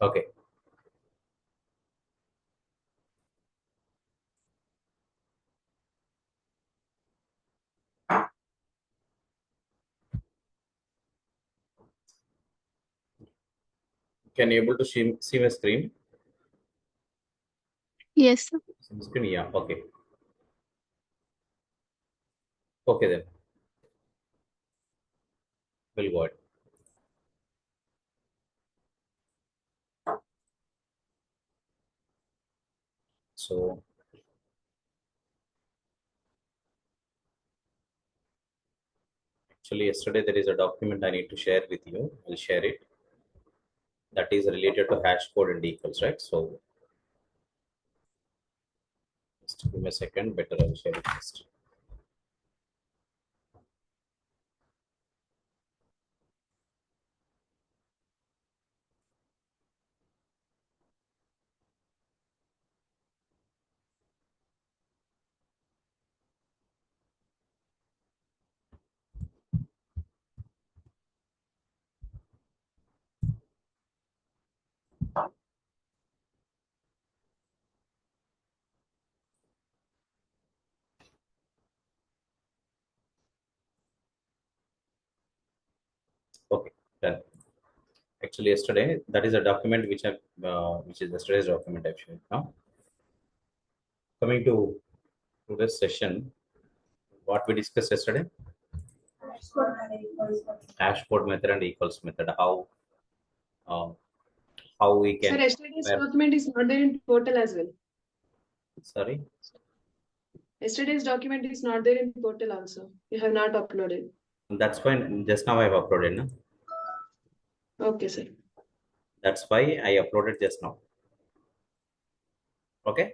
Okay. Can you able to see my screen? Yes, sir. Screen, yeah. Okay. Okay then. We'll go ahead. So actually yesterday there is a document I need to share with you. I'll share it. That is related to hash code and equals, right? So just give me a second. Better I'll share it first. Okay, done. Actually, yesterday that is a document which is yesterday's document I've shared. Now coming to this session, what we discussed yesterday, hash code method and equals method. Uh, how we Sir, can yesterday's where document is not there in portal as well. sorry. Yesterday's document is not there in portal also. You have not uploaded. That's fine. Just now I've uploaded. No? Okay, sir. That's why I uploaded just now. Okay.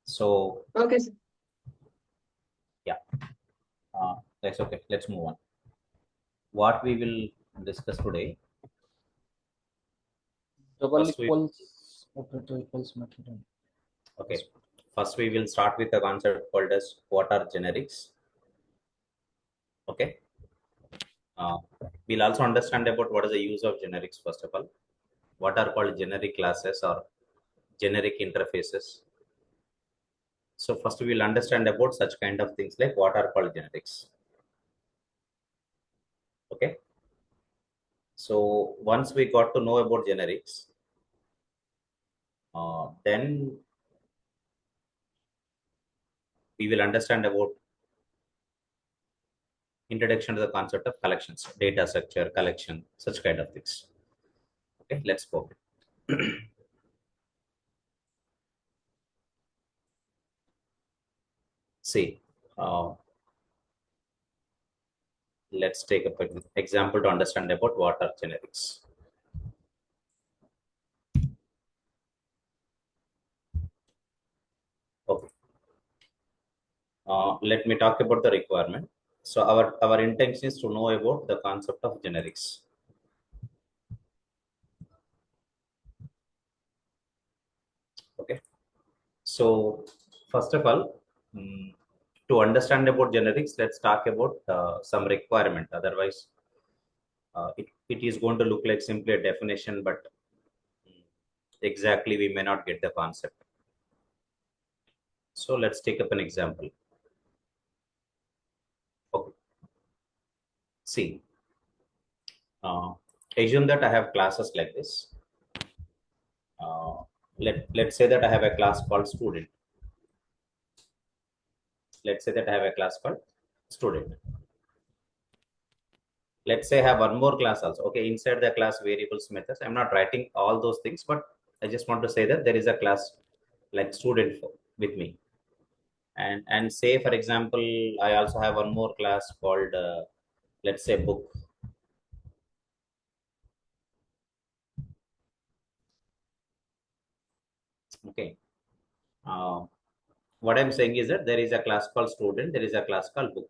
So Okay, sir. yeah, that's okay. Let's move on. What we will discuss today. Double First we equals operator equals method. okay. First we will start with a concept called as what are generics. Okay. Uh, we'll also understand about what is the use of generics first of all. What are called generic classes or generic interfaces. So first we will understand about such kind of things like what are called generics. Okay. So once we got to know about generics, then we will understand about introduction to the concept of collections, data structure, collection, such kind of things. Okay, let's go. See, let's take an example to understand about what are generics. Okay. Let me talk about the requirement. So our intention is to know about the concept of generics. Okay. So first of all, to understand about generics, let's talk about some requirement. Otherwise, it is going to look like simply a definition, but exactly we may not get the concept. So let's take up an example. Okay. See, assume that I have classes like this. Let's say that I have a class called student. Let's say that I have a class called student. Let's say I have one more class also. Okay, inside the class variables methods, I'm not writing all those things, but I just want to say that there is a class like student with me. And say for example, I also have one more class called let's say book. Okay. Uh, what I'm saying is that there is a class called student, there is a class called book.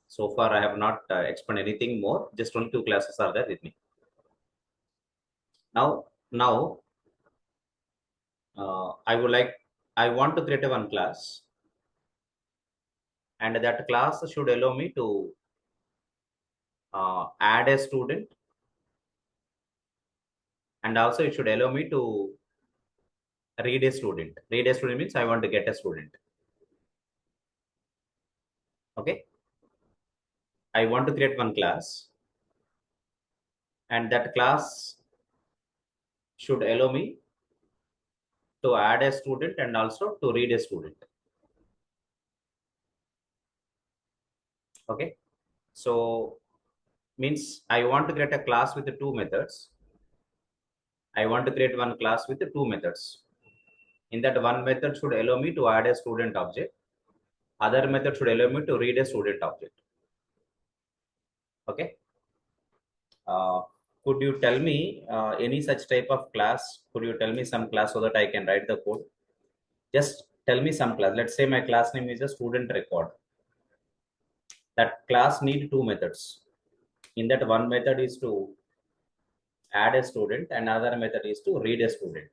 So far, I have not explained anything more. Just only 2 classes are there with me. Now, I want to create a one class, and that class should allow me to add a student, and also it should allow me to read a student. Read a student means I want to get a student. Okay. I want to create one class, and that class should allow me to add a student and also to read a student. Okay. So means I want to create a class with the 2 methods. I want to create one class with the 2 methods. In that, one method should allow me to add a student object. Other method should allow me to read a student object. Okay. Could you tell me any such type of class? Could you tell me some class so that I can write the code? Just tell me some class. Let's say my class name is a student record. That class need 2 methods. In that, one method is to add a student and another method is to read a student.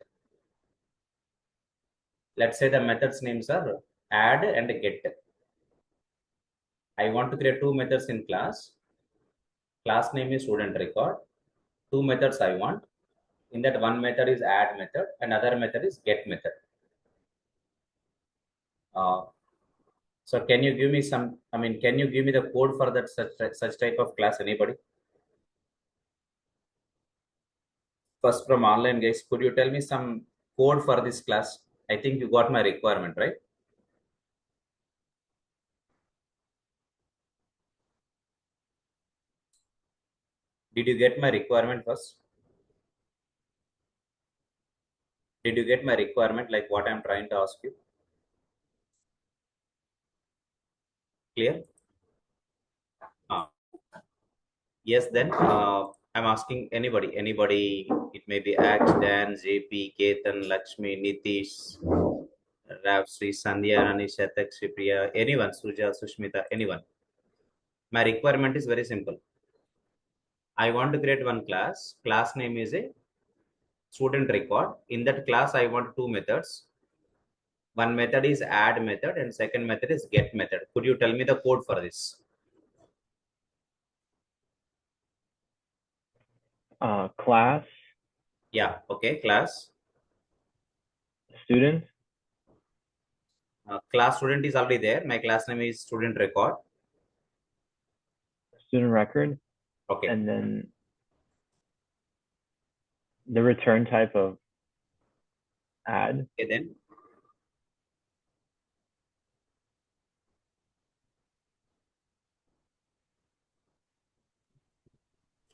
Let's say the methods names are add and get. I want to create 2 methods in class. Class name is student record. 2 methods I want. In that, one method is add method, another method is get method. So can you give me some, can you give me the code for that such type of class, anybody? First from online guys, could you tell me some code for this class? I think you got my requirement, right? Did you get my requirement first? Did you get my requirement, like what I'm trying to ask you? Clear? Yes, then I'm asking anybody, it may be Ax, Dan, JP, Ketan, Lakshmi, Nitish, Rav, Sri, Sandhya, Rani, Shatak, Shipriya, anyone, Suja, Sushmita, anyone. My requirement is very simple. I want to create one class. Class name is a student record. In that class, I want 2 methods. One method is add method and second method is get method. Could you tell me the code for this? Class. Yeah, okay, class. Student. Class student is already there. My class name is student record. Student record. Okay. And then the return type of add. Okay, then.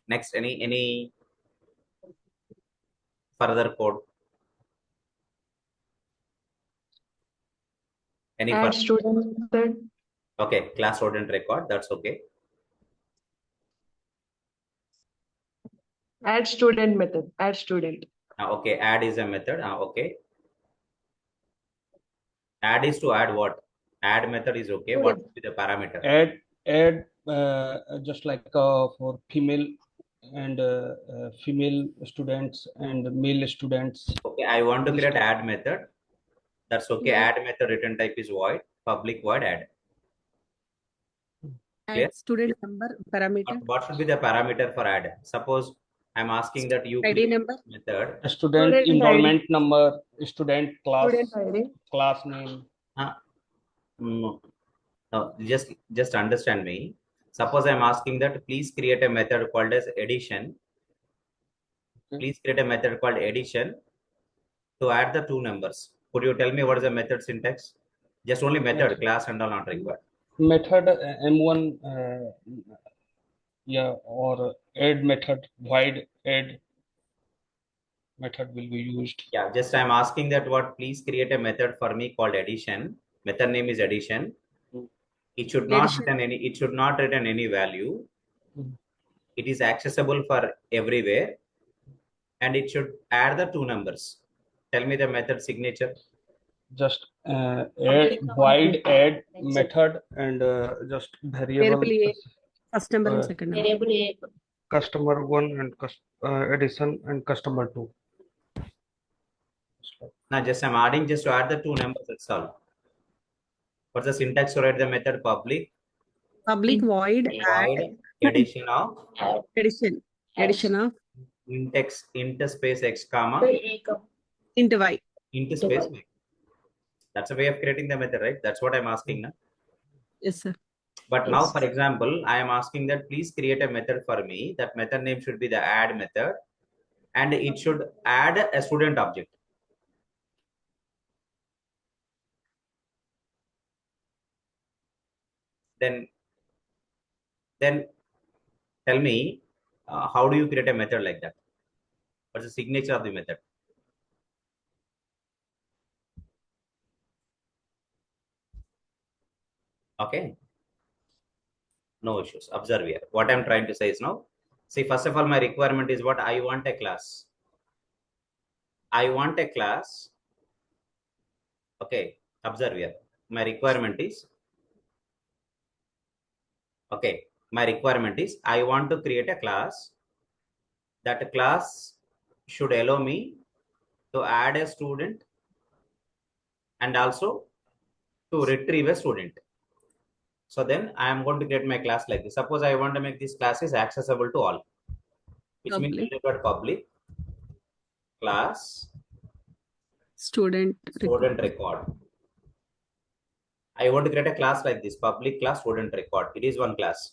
Next, any further code? Any Add further? student method. Okay, class student record. That's okay. Add student method. Add student. Okay, add is a method. Okay. Add is to add what? Add method is okay. What will be the parameter? Add just like for female and female students and male students. Okay, I want to create add method. That's okay. Yeah. Add method return type is void. Public void add. Clear? Add student number parameter. What should be the parameter for add? Suppose I'm asking that you ID create number. method. Student Student enrollment number, student class, Student ID. class name. No, just understand me. Suppose I'm asking that please create a method called as addition. Okay. Please create a method called addition to add the 2 numbers. Could you tell me what is the method syntax? Just only method, class and all not required. Method M1, yeah, or add method, void add method will be used. Yeah, just I'm asking that what please create a method for me called addition. Method name is addition. It should not return any value. It is accessible for everywhere, and it should add the 2 numbers. Tell me the method signature. just add void add method and just variable Variable A, first number and uh, second number. customer 1 and addition and customer 2. Now just I'm adding just to add the two numbers, that's all. What's the syntax to write the method? Public Public void void addition of addition of int space x comma into y. into space y. That's a way of creating the method, right? That's what I'm asking now. Yes, sir. But now, for example, I am asking that please create a method for me. That method name should be the add method, and it should add a student object. Then tell me, how do you create a method like that? What's the signature of the method? Okay. No issues. Observe here. What I'm trying to say is now, see, first of all, my requirement is what I want a class. I want a class. Okay. Observe here. My requirement is, okay. My requirement is I want to create a class. That class should allow me to add a student and also to retrieve a student. So then I am going to create my class like this. Suppose I want to make this class is accessible to all, which means public class Student record. I want to create a class like this, public class student record. It is one class.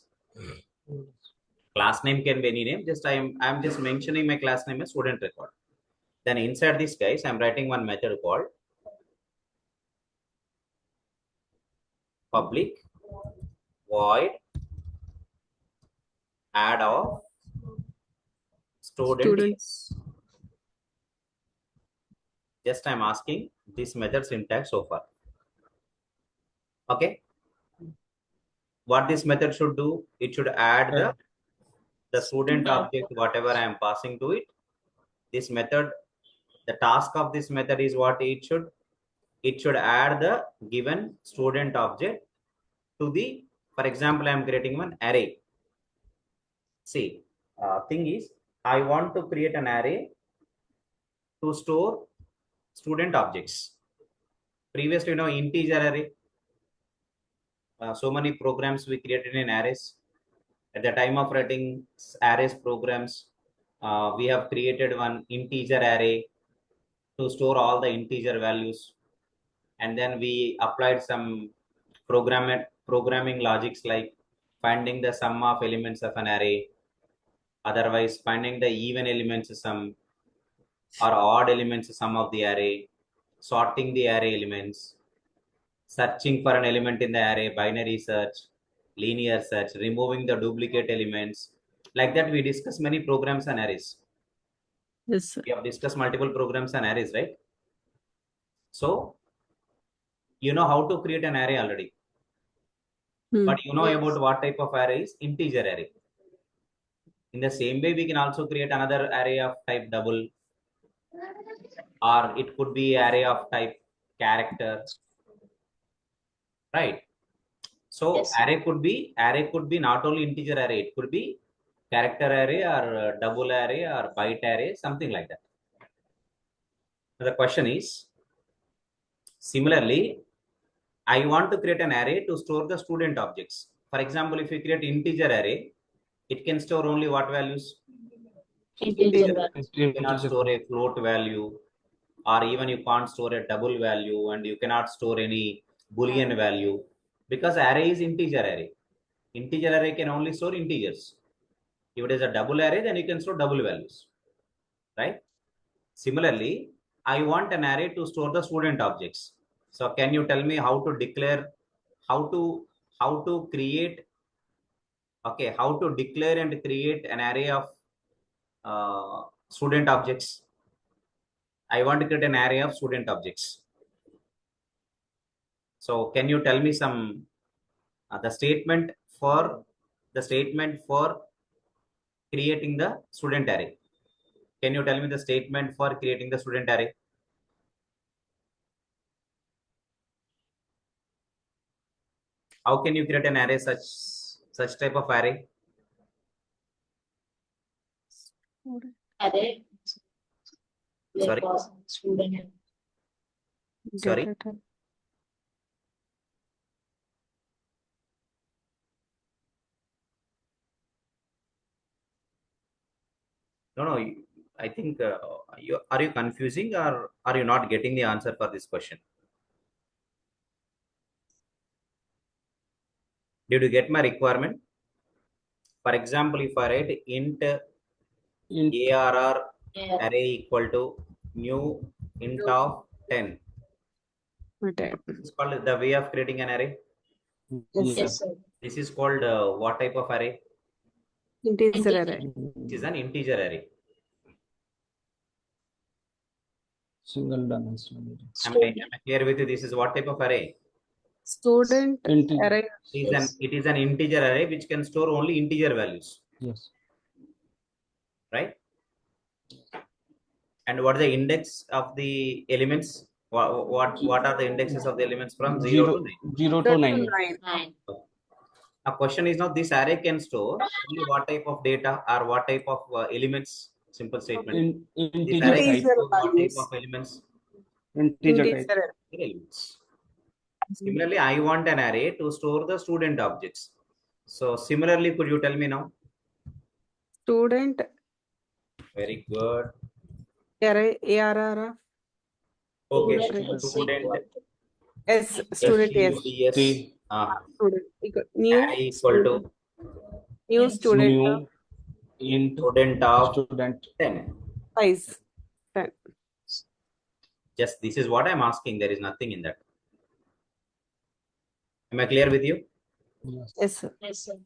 Class name can be any name. Just I'm just mentioning my class name as student record. Then inside this guys, I'm writing one method called public void add of students. Just I'm asking this method syntax so far. Okay. What this method should do, it should add the student object, whatever I am passing to it. This method, the task of this method is what it should add the given student object to the, for example, I am creating one array. See, thing is, I want to create an array to store student objects. Previously, integer array. So many programs we created in arrays. At the time of writing arrays programs, we have created one integer array to store all the integer values. And then we applied some programming logics like finding the sum of elements of an array, otherwise finding the even elements sum or odd elements sum of the array, sorting the array elements, searching for an element in the array, binary search, linear search, removing the duplicate elements. Like that, we discuss many programs and arrays. Yes, sir. We have discussed multiple programs and arrays, right? So, you know how to create an array already. But you know about what type of array is integer array. In the same way, we can also create another array of type double, or it could be array of type character, right? So array could be not only integer array, it could be character array or double array or byte array, something like that. So the question is, similarly, I want to create an array to store the student objects. For example, if you create integer array, it can store only what values? Integer. You cannot store a float value, or even you can't store a double value, and you cannot store any Boolean value, because array is integer array. Integer array can only store integers. If it is a double array, then you can store double values, right? Similarly, I want an array to store the student objects. So can you tell me how to declare, how to create, okay, how to declare and create an array of student objects? I want to create an array of student objects. So can you tell me some the statement for creating the student array? Can you tell me the statement for creating the student array? How can you create an array such type of array? Array. Sorry? Student. Sorry? Get it. No. I think are you confusing or are you not getting the answer for this question? Did you get my requirement? For example, if I write int Int arr Yeah. array equal to new int of 10. Okay. It's called the way of creating an array. Yes, Yes, sir. sir. This is called what type of array? Integer array. It is an integer array. single dimensional. Am I clear with you? This is what type of array? Student Integer. array. It is an integer array which can store only integer values, Yes. right? And what are the index of the elements? What are the indexes of the elements from 0 to 9? 0 to 9. 9. A question is now this array can store only what type of data or what type of elements? Simple statement. This Integer array can type. Integer store what type values. of elements? Integer type. Integer array. Elements. Similarly, I want an array to store the student objects. So similarly, could you tell me now? Student Very good. array ARR. Okay. Student Student S. Student S. STUDS, Student equal new array equal to new student New int student of student. 10. size 10. Just this is what I'm asking. There is nothing in that. Am I clear with you? Yes. Yes, sir. Yes, sir.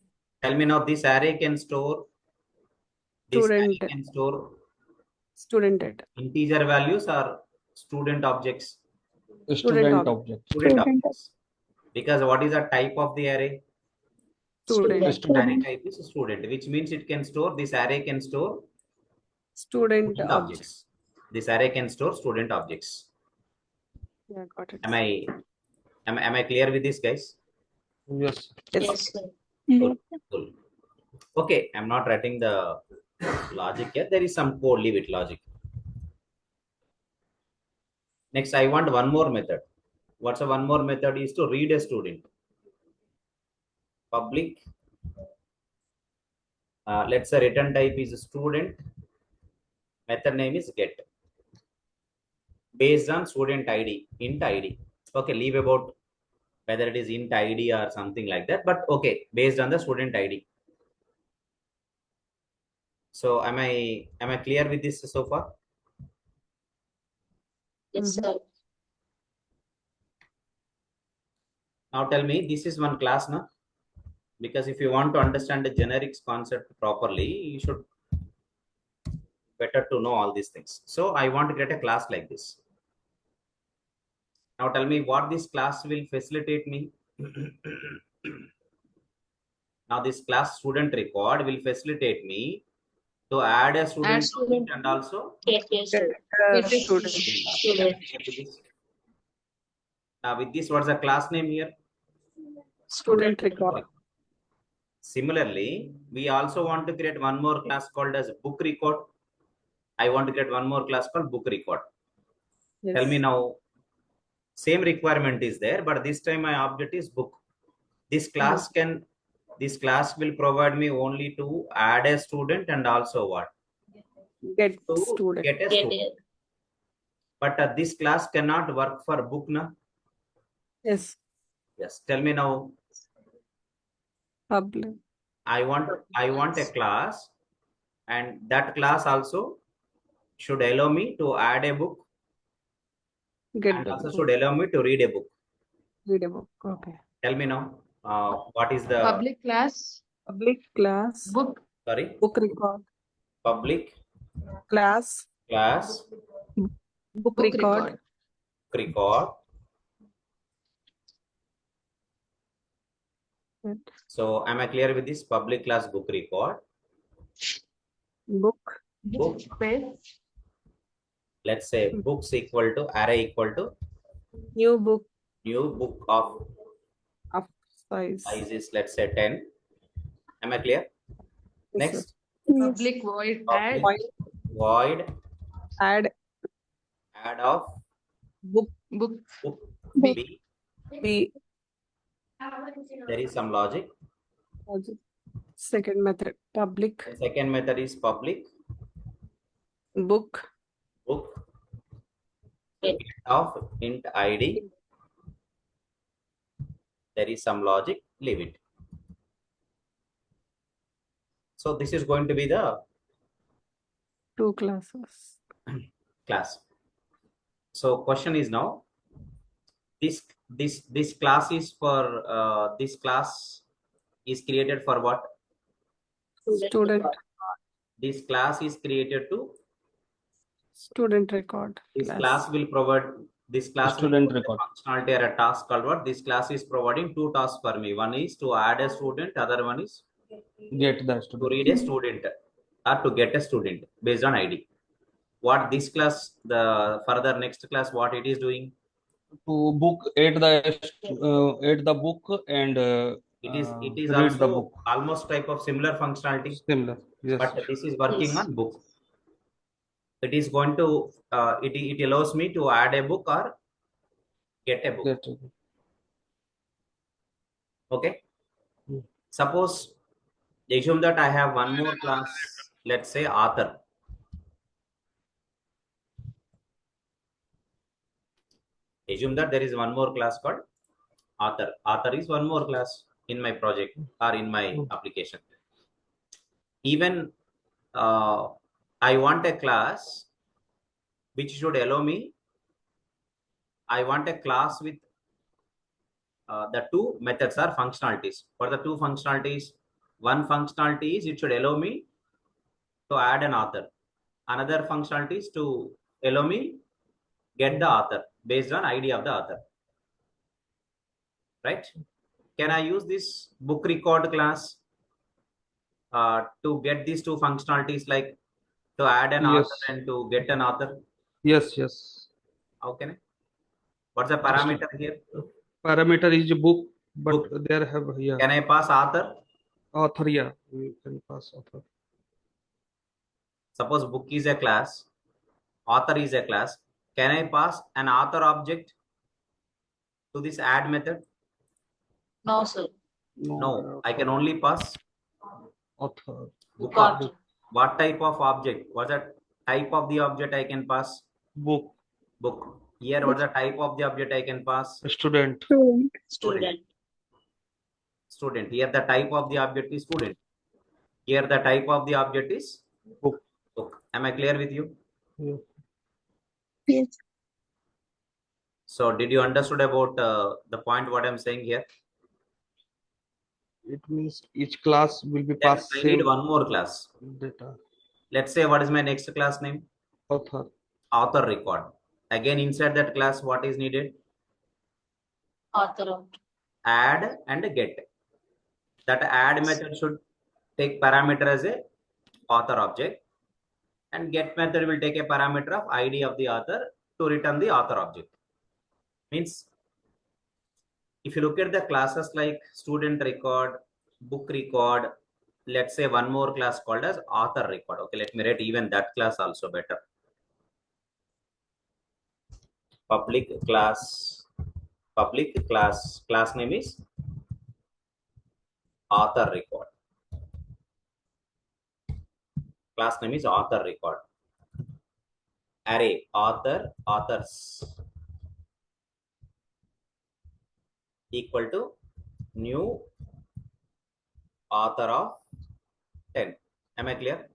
Tell me now. This array can store. This array Student. can store Student data. integer values or student objects. Student object. object. Student objects. Because what is the type of the array? Student. Array type is student, which means it can store. This array can store Student student object. objects. This array can store student objects. Yeah, got it. Am I clear with this, guys? Yes. Yes, sir. Cool. Okay, I'm not writing the logic yet. There is some code. Leave it logic. Next, I want one more method. What's a one more method is to read a student. Public. Let's say return type is student. Method name is get. Based on student ID, int ID. Okay, leave about whether it is int ID or something like that. But okay, based on the student ID. So am I clear with this so far? Yes, sir. Now tell me, this is one class now, because if you want to understand the generics concept properly, you should better to know all these things. So I want to create a class like this. Now tell me what this class will facilitate me. Now this class student record will facilitate me to add a student student. and also Yes, yes, sir. Student. Student. now with this, what's the class name here? Student record. Similarly, we also want to create one more class called as book record. I want to create one more class called book record. Yes. Tell me now, same requirement is there, but this time my object is book. This class will provide me only to add a student and also what? Get To student. get a Get student. it. But this class cannot work for book now. Yes. Yes. Tell me now, Public. I want a class, and that class also should allow me to add a book Get and the also book. should allow me to read a book. Read a book. Okay. Tell me now, what is the Public class, Public class. book, sorry, Book record. public Class. class Book book record. record. Good. So am I clear with this? Public class book record. Book. Book. space, Let's say books equal to array equal to New book. new book of Of Size. Size is, let's say, 10. Am I clear? Yes, sir. Next, Public void add public void Add add of book book. book Book. B. B. There is some logic. Second method, public The second method is public book book Get. of int ID. There is some logic. Leave it. So this is going to be the two classes. class. So question is now, this class is for this class is created for what? Student This class is created to, student record this class. class will provide, this class will Student provide a record. functionality or a task called what? This class is providing two tasks for me. One is to add a student, other one is Get the to student. read a student or to get a student based on ID. What this class, the further next class, what it is doing? To book, add the book and It is read also the book. almost type of similar functionality, Similar. Yes. but this is working Yes. on book. It is going to it allows me to add a book or get a book. Get it. Okay. Hmm. Suppose assume that I have one more class, let's say author. Assume that there is one more class called author. Author is one more class in my project or in my application. Even I want a class which should allow me, I want a class with the two methods are functionalities. For the two functionalities, one functionality is it should allow me to add an author. Another functionality is to allow me get the author based on ID of the author. Right? Can I use this book record class to get these two functionalities, like to add an Yes. author and to get an author? Yes. Yes. How can I? What's the parameter here? Parameter is book, but Book. there have Can I pass author? author. Yeah, you can pass author. Suppose book is a class, author is a class. Can I pass an author object to this add method? No, sir. No, I can only pass Author. book Got object. What type of object? What's the type of the object I can pass? Book. Book. Here, what's the type of the object I can pass? Student. Student. Student. Here, the type of the object is student. Here, the type of the object is Book. book. Am I clear with you? Yeah. Yes. So, did you understood about the point what I'm saying here? It means each class will be Then passed I need same one more class. data. Let's say, what is my next class name? Author. Author record. Again, inside that class, what is needed? Author. Add and get. That add method should take parameter as a author object, and get method will take a parameter of ID of the author to return the author object. Means, if you look at the classes like student record, book record, let's say one more class called as author record. Okay, let me write even that class also better. Public class name is author record. Class name is author record. Array author, authors equal to new author of 10. Am I clear?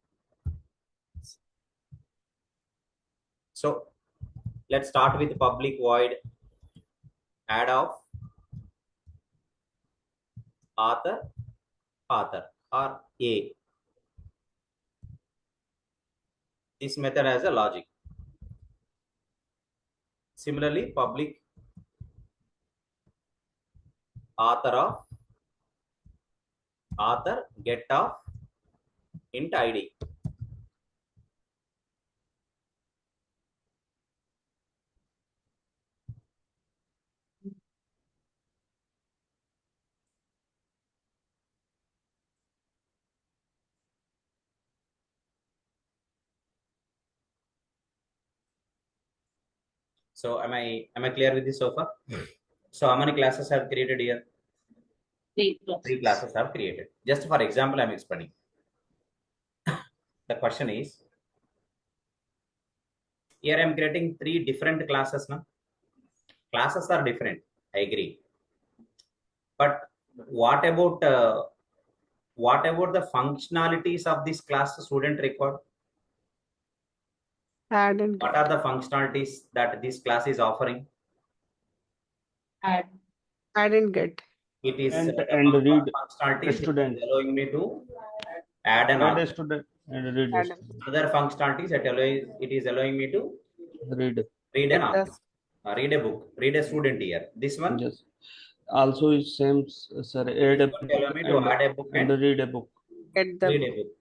So let's start with public void add of author or A. This method has a logic. Similarly, public author get of int ID. So am I clear with this so far? So how many classes are created here? 3 classes. 3 classes are created. Just for example, I'm explaining. The question is, here I'm creating 3 different classes now. Classes are different, I agree. But what about the functionalities of this class student record? Add and What get. are the functionalities that this class is offering? Add. Add and get. It is And the read functionalities it student. is allowing me to add an Add a author. student and read a Add student. Other functionalities it is allowing me to Read. read an author, Yes. read a book, read a student here. This one Yes. Also is same, sir. Add a is going to allow book me to add a book and and read a book. Get the read book. a book.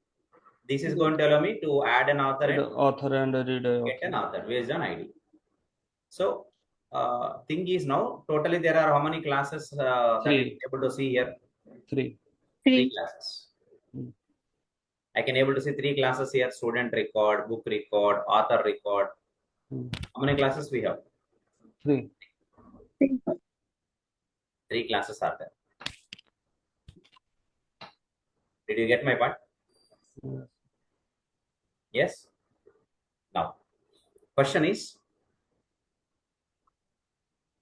This is going to allow me to add an author The and author and read a get an author. author based on ID. So thing is now totally there are how many classes that you 3. able to see here? 3. 3 classes. Hmm. I can able to see 3 classes here: student record, book record, author record. Hmm. How many classes we have? 3. 3 classes are there. Did you get my point? Yes. Yes. Now, question is,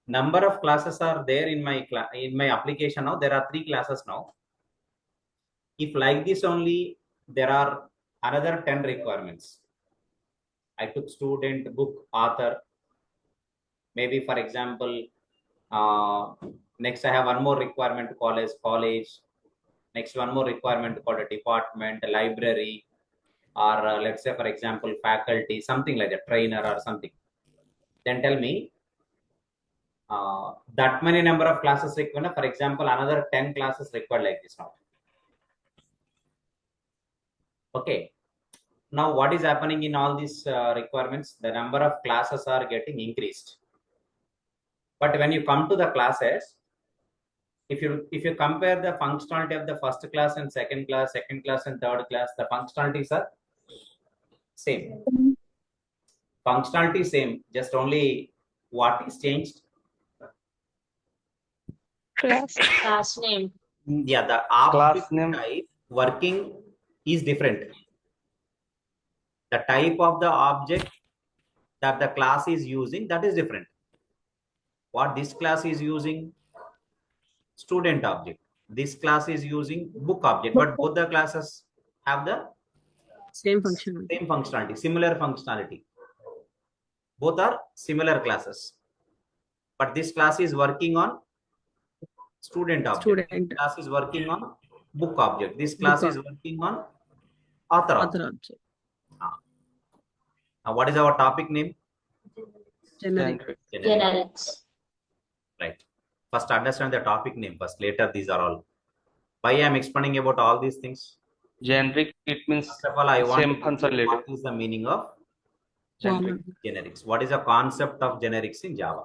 number of classes are there in my application now. There are 3 classes now. If like this only, there are another 10 requirements. I took student, book, author. Maybe for example, next I have one more requirement called as college. Next one more requirement called a department, a library, or let's say for example faculty, something like that, trainer or something. Then tell me that many number of classes required. For example, another 10 classes required like this now. Okay. Now what is happening in all these requirements? The number of classes are getting increased. But when you come to the classes, if you compare the functionality of the first class and second class and third class, the functionalities are same. Functionality same, just only what is changed? Class name. Yeah, the Class object name. type working is different. The type of the object that the class is using, that is different. What this class is using? Student object. This class is using book object, but both the classes have the Same functionality. same functionality, similar functionality. Both are similar classes, but this class is working on student object. Student. This class is working on book object. This class Book is working on author object. Other object. Now, what is our topic name? Generic. Generics. Right. First, understand the topic name first. Later, these are all. Why I am explaining about all these things? Generic, it means First of all, I want same to know functionality. what is the meaning of Generic. generics. What is the concept of generics in Java?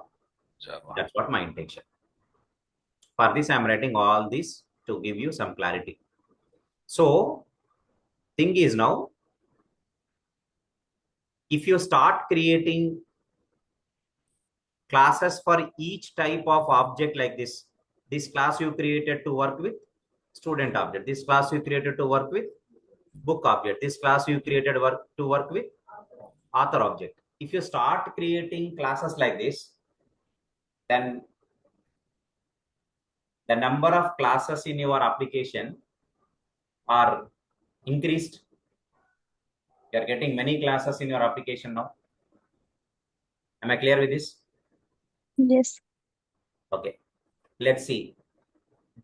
Java. That's what my intention. For this, I am writing all this to give you some clarity. So, thing is now, if you start creating classes for each type of object like this class you created to work with student object, this class you created to work with book object, this class you created to work with author object. If you start creating classes like this, then the number of classes in your application are increased. You are getting many classes in your application now. Am I clear with this? Yes. Okay, let's see.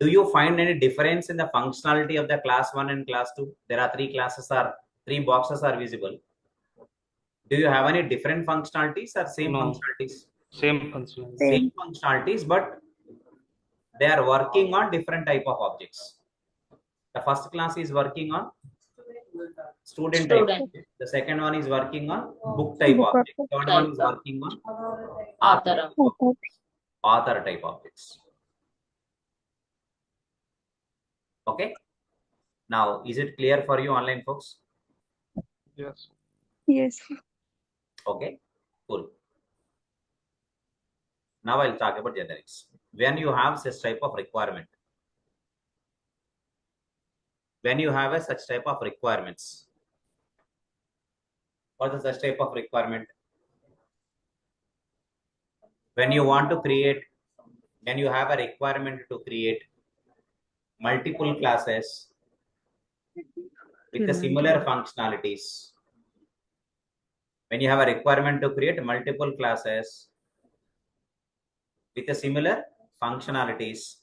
Do you find any difference in the functionality of the class 1 and class 2? There are 3 classes, or 3 boxes are visible. Do you have any different functionalities or same No. functionalities? Same functionality. Same functionalities, but they are working on different type of objects. The first class is working on student type object. The second one is working on book type object. Third one is working on author type objects. Okay. Now, is it clear for you online folks? Yes. Yes. Okay, cool. Now I'll talk about generics. When you have such type of requirement, when you have such type of requirements, what is such type of requirement? When you want to create, when you have a requirement to create multiple classes with the similar functionalities, when you have a requirement to create multiple classes with the similar functionalities,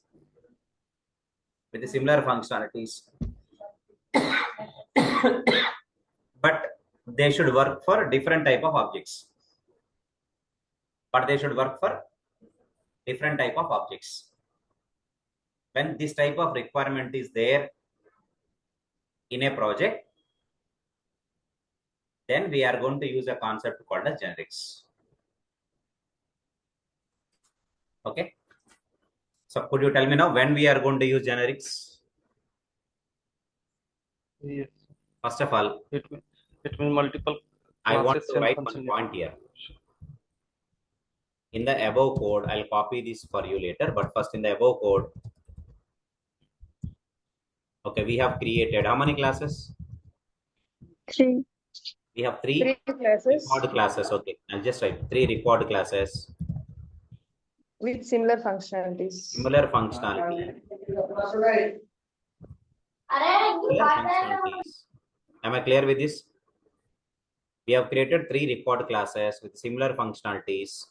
but they should work for different type of objects. When this type of requirement is there in a project, then we are going to use a concept called as generics. Okay. So could you tell me now when we are going to use generics? Yes. First of all, It means multiple I want classes to and write one functions. point here. In the above code, I'll copy this for you later, but first in the above code, okay, we have created how many classes? 3. We have three classes record classes. Okay, I'll just write 3 record classes. with similar functionalities. Similar functionality. Am I clear with this? We have created 3 record classes with similar functionalities,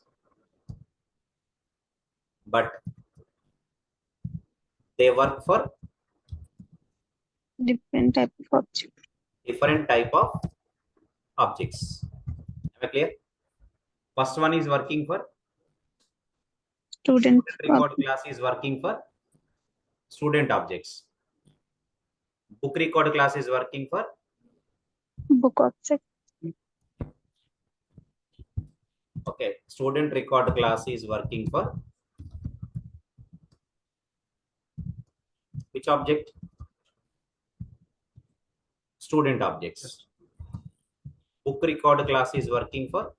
but they work for Different type of object. different type of objects. Am I clear? First one is working for Student record class is working for student objects. Book record class is working for book object. okay. Student record class is working for which object? Student objects. Book record class is working for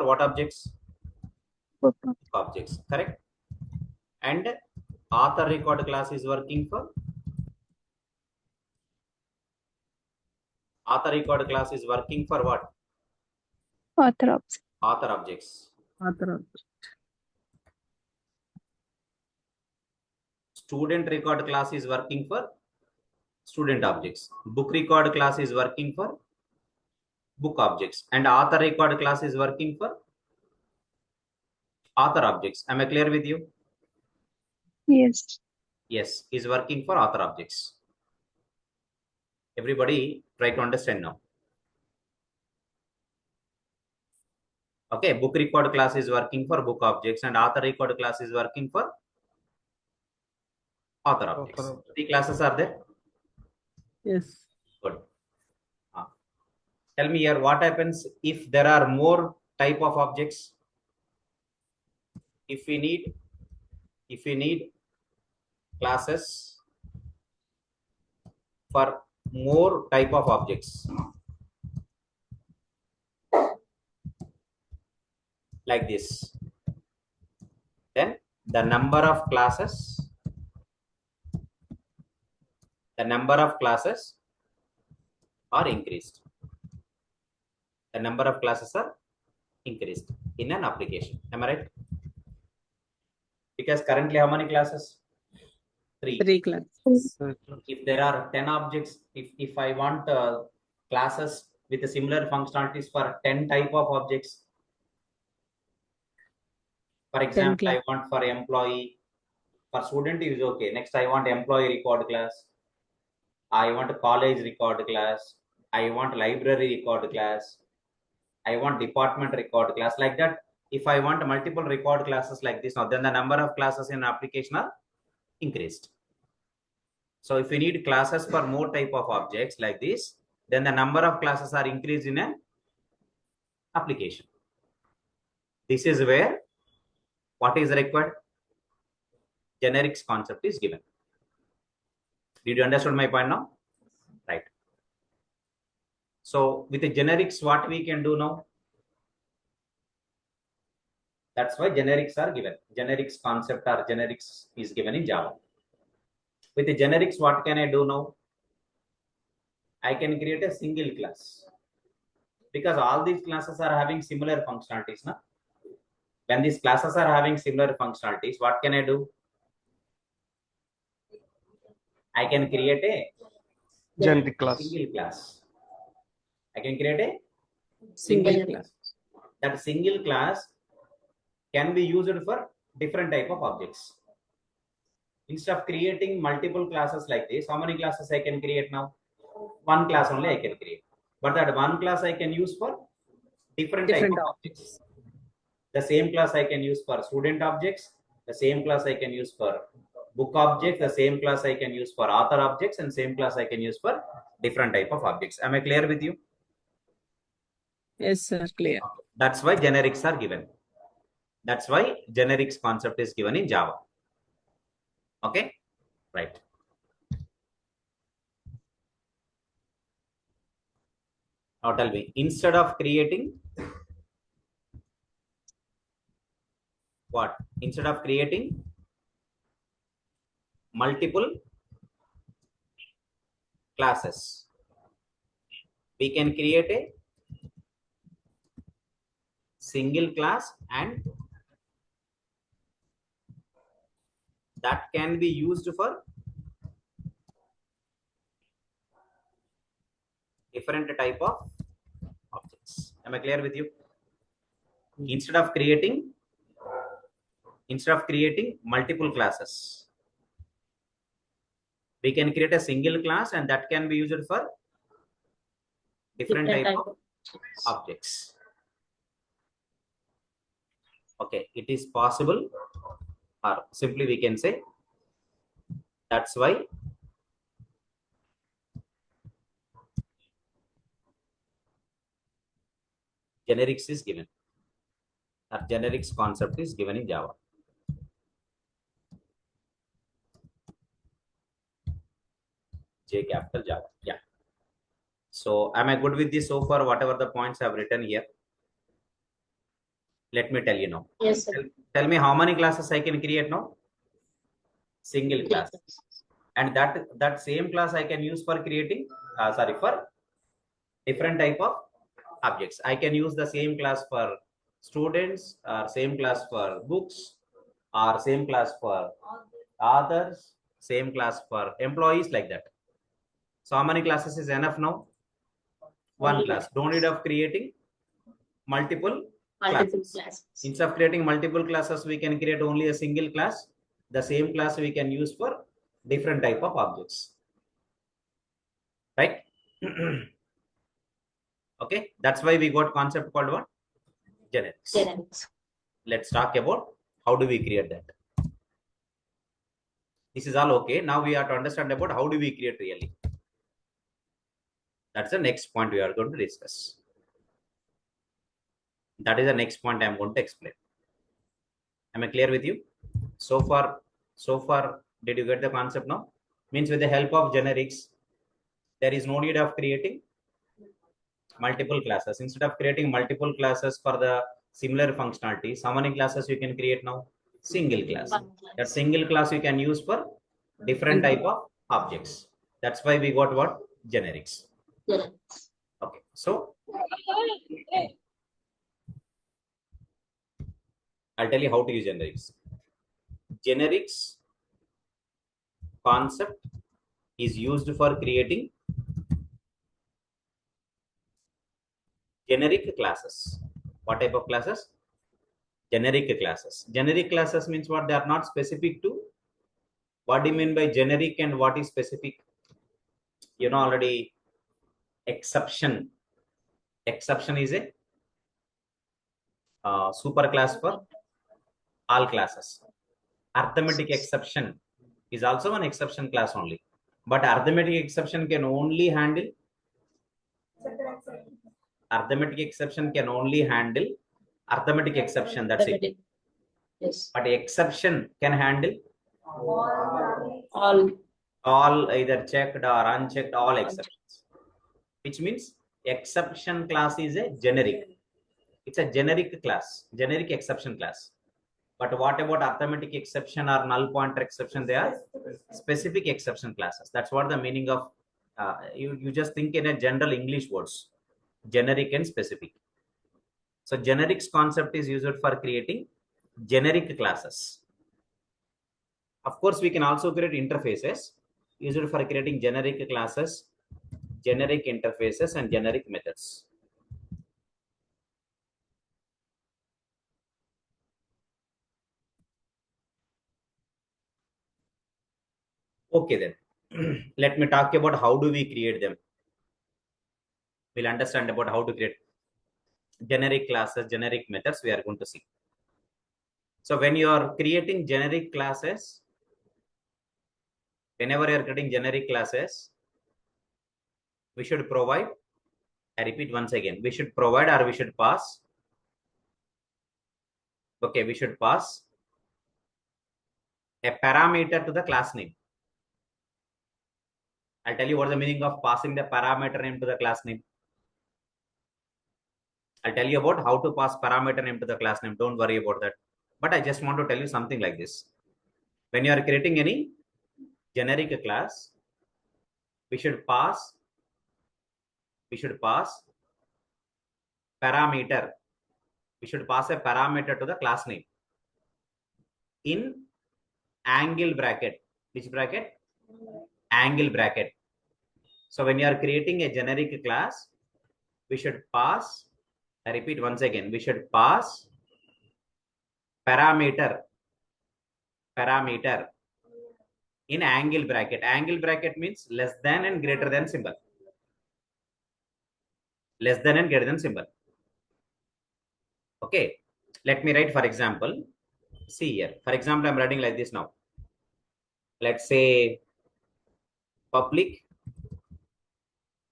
what objects? Book Objects, correct? And author record class is working for what? author object. Author objects. Student record class is working for student objects. Book record class is working for book objects, and author record class is working for author objects. Am I clear with you? Yes. Yes, is working for author objects. Everybody try to understand now. Okay, book record class is working for book objects, and author record class is working for author objects. 3 classes are there. Yes. Good. Tell me here, what happens if there are more type of objects? If we need classes for more type of objects, like this, then the number of classes are increased. The number of classes are increased in an application. Am I right? Because currently how many classes? 3. 3 classes. If there are 10 objects, if I want classes with similar functionalities for 10 type of objects, for example, I want for employee, for student is okay. Next, I want employee record class. I want college record class. I want library record class. I want department record class, like that. If I want multiple record classes like this, now then the number of classes in application are increased. So if we need classes for more type of objects like this, then the number of classes are increased in an application. This is where what is required? Generics concept is given. Did you understand my point now? Right. So with the generics, what we can do now? That's why generics are given. Generics concept or generics is given in Java. With the generics, what can I do now? I can create a single class because all these classes are having similar functionalities. Na? When these classes are having similar functionalities, what can I do? I can create a Generic class. single class. I can create a Single class. That single class can be used for different type of objects. Instead of creating multiple classes like this, how many classes I can create now? One class only I can create. But that one class I can use for different type of objects. The same class I can use for student objects. The same class I can use for book objects. The same class I can use for author objects. And same class I can use for different type of objects. Am I clear with you? Yes, sir. Clear. That's why generics are given. That's why generics concept is given in Java. Okay, right. Now tell me, instead of creating what? Instead of creating multiple classes, we can create a single class, and that can be used for different type of objects. Am I clear with you? Instead of creating multiple classes, we can create a single class, and that can be used for different type of objects. Okay, it is possible, or simply we can say that's why generics is given. Or generics concept is given in Java. J capital Java. Yeah. So am I good with this so far? Whatever the points I've written here. Let me tell you now. Yes, sir. Tell me how many classes I can create now? Single class. And that same class I can use for creating, for different type of objects. I can use the same class for students, or same class for books, or same class for others, same class for employees, like that. So how many classes is enough now? One class. Don't need of creating multiple classes. Instead of creating multiple classes, we can create only a single class. The same class we can use for different type of objects. Right? Okay, that's why we got concept called what? Generics. Let's talk about how do we create that. This is all okay. Now we have to understand about how do we create really. That's the next point we are going to discuss. That is the next point I am going to explain. Am I clear with you? So far, did you get the concept now? Means with the help of generics, there is no need of creating multiple classes. Instead of creating multiple classes for the similar functionalities, how many classes you can create now? Single class. That single class you can use for different type of objects. That's why we got what? Generics. Okay, so I'll tell you how to use generics. Generics concept is used for creating generic classes. What type of classes? Generic classes. Generic classes means what? They are not specific to. What do you mean by generic and what is specific? You know already. Exception. Exception is a super class for all classes. Arithmetic exception is also an exception class only. But arithmetic exception can only handle arithmetic exception, that's it. Yes. But exception can handle All. all, either checked or unchecked, all exceptions. Which means Exception class is a generic. It's a generic class, generic exception class. But what about arithmetic exception or null pointer exception? They are specific exception classes. That's what the meaning of, you just think in a general English words, generic and specific. So generics concept is used for creating generic classes. Of course, we can also create interfaces used for creating generic classes, generic interfaces, and generic methods. Okay, then let me talk about how do we create them. We'll understand about how to create generic classes, generic methods we are going to see. So when you are creating generic classes, whenever you are creating generic classes, we should provide, I repeat once again, we should provide or we should pass. Okay, we should pass a parameter to the class name. I'll tell you what the meaning of passing the parameter name to the class name. I'll tell you about how to pass parameter name to the class name. Don't worry about that. But I just want to tell you something like this. When you are creating any generic class, we should pass parameter. We should pass a parameter to the class name in angle bracket. Which bracket? Angle bracket. So when you are creating a generic class, we should pass, I repeat once again, we should pass parameter in angle bracket. Angle bracket means less than and greater than symbol. Less than and greater than symbol. Okay, let me write, for example, see here. For example, I'm writing like this now. Let's say public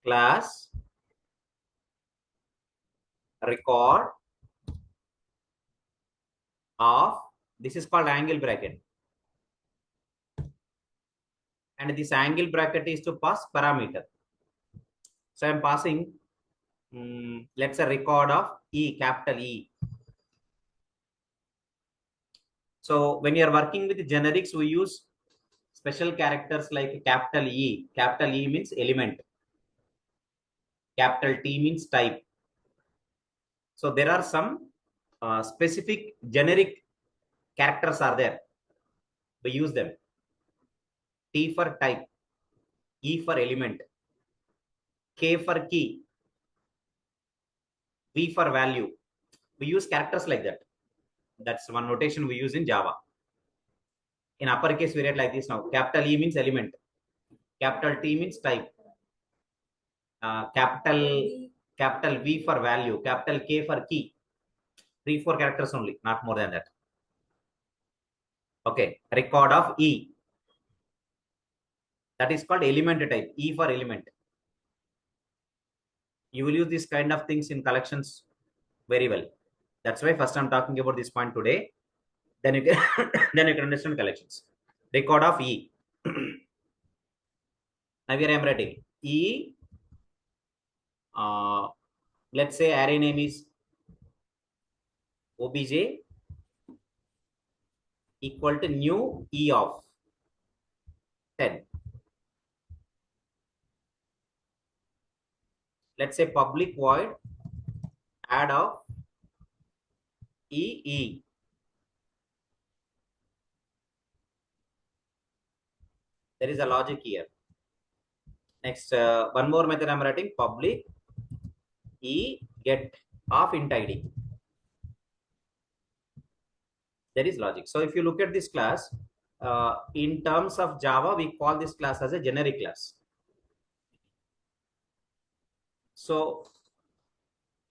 class record of, this is called angle bracket, and this angle bracket is to pass parameter. So I'm passing, let's say record of E, capital E. So when you are working with generics, we use special characters like capital E. Capital E means element. Capital T means type. So there are some specific generic characters are there. We use them. T for type, E for element, K for key, V for value. We use characters like that. That's one notation we use in Java. In uppercase, we write like this now. Capital E means element. Capital T means type. Capital V for value. Capital K for key. 3-4 characters only, not more than that. Okay, record of E. That is called element type. E for element. You will use this kind of things in collections very well. That's why first I'm talking about this point today. Then you can then you can understand collections. Record of E. Now here I am writing E. Let's say array name is obj equal to new E of 10. Let's say public void add of E. There is a logic here. Next, one more method I'm writing, public E get of int id. There is logic. So if you look at this class, in terms of Java, we call this class as a generic class. So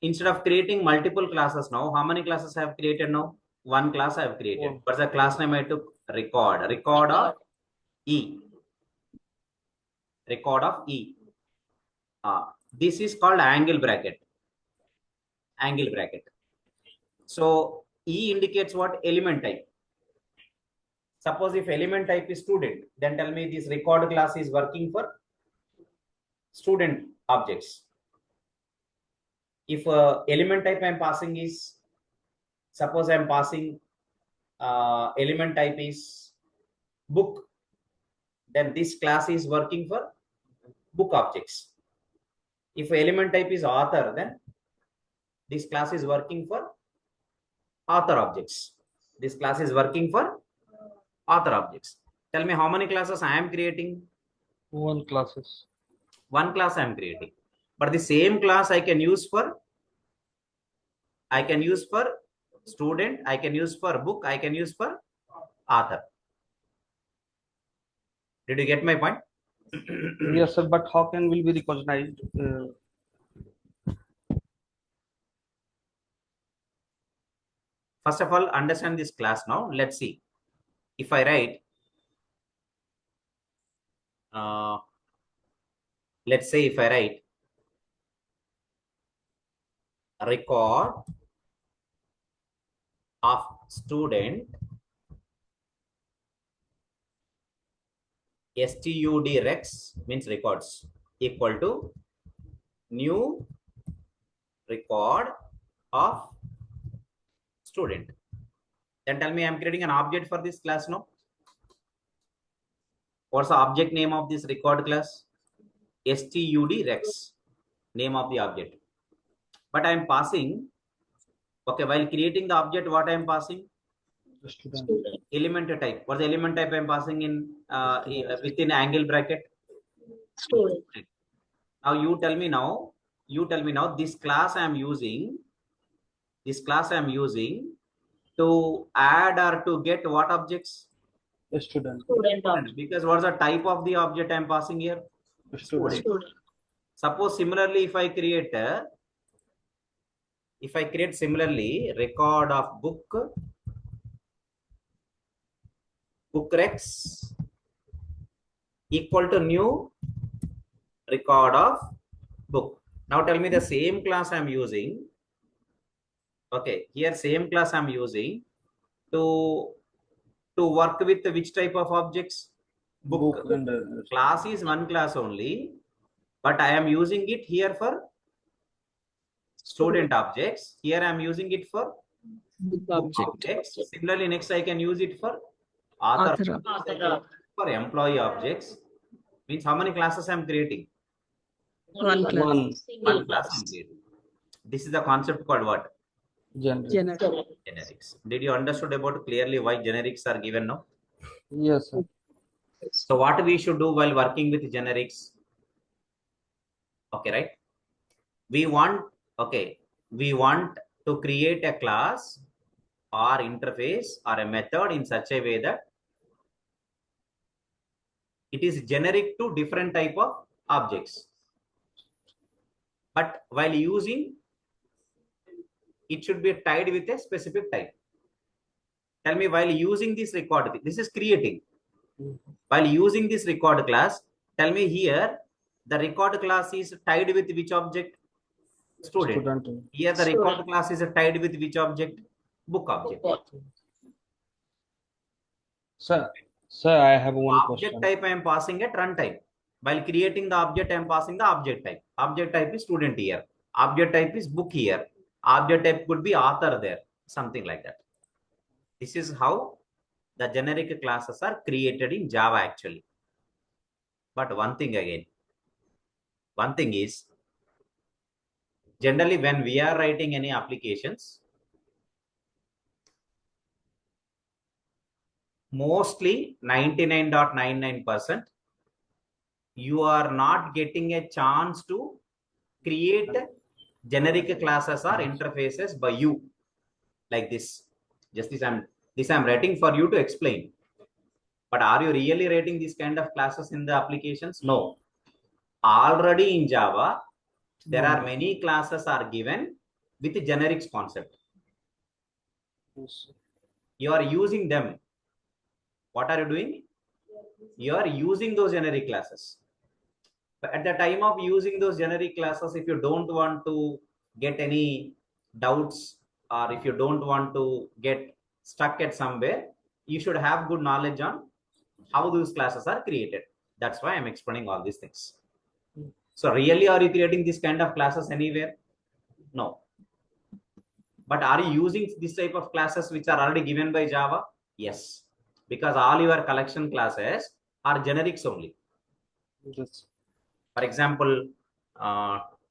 instead of creating multiple classes now, how many classes I have created now? One class I have created. What's the class name I took? Record. Record of E. Record of E. This is called angle bracket. Angle bracket. So E indicates what? Element type. Suppose if element type is student, then tell me this record class is working for student objects. If element type I'm passing is, suppose I'm passing element type is book, then this class is working for book objects. If element type is author, then this class is working for author objects. This class is working for author objects. Tell me how many classes I am creating? One classes. One class I am creating. But the same class I can use for student, I can use for book, I can use for author. Did you get my point? Yes, sir. But how can will be recognized? First of all, understand this class now. Let's see. If I write, let's say if I write record of student stud rex means records equal to new record of student. Then tell me I'm creating an object for this class now. What's the object name of this record class? stud rex, name of the object. But I'm passing, okay, while creating the object, what I'm passing? Student. Element type. What's the element type I'm passing in within angle bracket? Student. Now you tell me now, this class I'm using to add or to get what objects? Student. Because what's the type of the object I'm passing here? Student. Suppose similarly, if I create similarly record of book rex equal to new record of book. Now tell me the same class I'm using. Okay, here same class I'm using to work with which type of objects? Book. And Class is one class only, but I am using it here for student objects. Here I am using it for book objects. Similarly, next I can use it for author objects, for employee objects. Means how many classes I am creating? One class. One class I am creating. This is the concept called what? Generic. Generics. Did you understood about clearly why generics are given now? yes, sir. So what we should do while working with generics? Okay, right? We want to create a class or interface or a method in such a way that it is generic to different type of objects. But while using, it should be tied with a specific type. Tell me, while using this record, this is creating. While using this record class, tell me here, the record class is tied with which object? Student. Here the record class is tied with which object? Book object. Sir, I have one Object question. type I am passing at runtime. While creating the object, I am passing the object type. Object type is student here. Object type is book here. Object type could be author there. Something like that. This is how the generic classes are created in Java actually. But one thing is, generally when we are writing any applications, mostly 99.99%, you are not getting a chance to create generic classes or interfaces by you like this. Just this I'm writing for you to explain. But are you really writing these kind of classes in the applications? No. Already in Java, there are many classes are given with the generics concept. You are using them. What are you doing? You are using those generic classes. But at the time of using those generic classes, if you don't want to get any doubts or if you don't want to get stuck at somewhere, you should have good knowledge on how those classes are created. That's why I'm explaining all these things. So really, are you creating this kind of classes anywhere? No. But are you using this type of classes which are already given by Java? Yes. Because all your collection classes are generics only. Yes. For example,